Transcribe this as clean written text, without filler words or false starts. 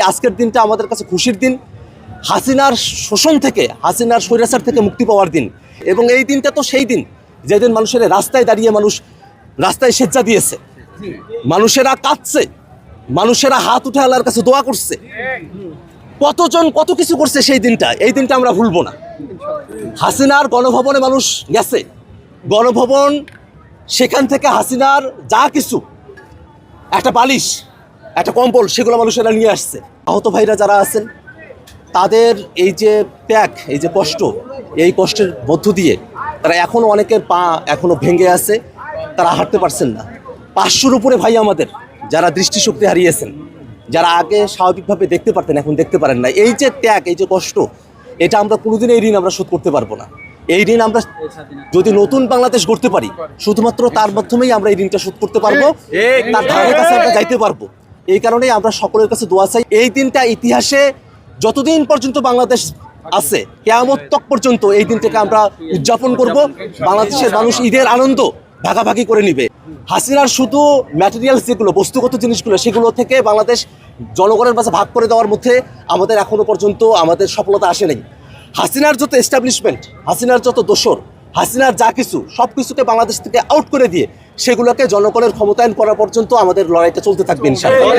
আজকের দিনটা আমাদের কাছে খুশির দিন, হাসিনার শোষণ থেকে, হাসিনার স্বৈরাচার থেকে মুক্তি পাওয়ার দিন। এবং এই দিনটা তো সেই দিন যেদিন মানুষের রাস্তায় দাঁড়িয়ে মানুষ রাস্তায় স্বেচ্ছা দিয়েছে, মানুষেরা কাঁদছে, মানুষেরা হাত উঠে আল্লাহর কাছে দোয়া করছে, কতজন কত কিছু করছে সেই দিনটা। এই দিনটা আমরা ভুলবো না। হাসিনার গণভবনে মানুষ গেছে, গণভবন সেখান থেকে হাসিনার যা কিছু, একটা বালিশ, একটা কম্বল, সেগুলো মানুষেরা নিয়ে আসছে। আহত ভাইরা যারা আছেন তাদের এই যে ত্যাগ, এই যে কষ্ট, এই কষ্টের মধ্য দিয়ে তারা এখনও, অনেকের পা এখনও ভেঙে আছে, তারা হাঁটতে পারছেন না। 500-র উপরে ভাই আমাদের যারা দৃষ্টিশক্তি হারিয়েছেন, যারা আগে স্বাভাবিকভাবে দেখতে পারতেন এখন দেখতে পারেন না। এই যে ত্যাগ, এই যে কষ্ট, এটা আমরা কোনোদিন এই ঋণ আমরা শোধ করতে পারবো না। এই ঋণ আমরা যদি নতুন বাংলাদেশ গড়তে পারি, শুধুমাত্র তার মাধ্যমেই আমরা এই ঋণটা শোধ করতে পারবো, তার ধারের কাছে আমরা যাইতে পারবো। এই কারণেই আমরা সকলের কাছে দোয়া চাই, এই দিনটা ইতিহাসে যতদিন পর্যন্ত বাংলাদেশ আছে, কিয়ামত তক পর্যন্ত এই দিনটাকে আমরা উদযাপন করব। বাংলাদেশের মানুষ ঈদের আনন্দ ভাগাভাগি করে নিবে। হাসিনার শুধু ম্যাটেরিয়ালস যেগুলো, বস্তুগত জিনিসগুলো, সেগুলো থেকে বাংলাদেশ জনগণের মাঝে ভাগ করে দেওয়ার মধ্যে আমাদের এখনো পর্যন্ত আমাদের সফলতা আসে নাই। হাসিনার যত এস্টাবলিশমেন্ট, হাসিনার যত দোসর, হাসিনার যা কিছু, সব কিছুকে বাংলাদেশ থেকে আউট করে দিয়ে সেগুলোকে জনগণের ক্ষমতায়ন করা পর্যন্ত আমাদের লড়াইটা চলতে থাকবে ইনশাআল্লাহ।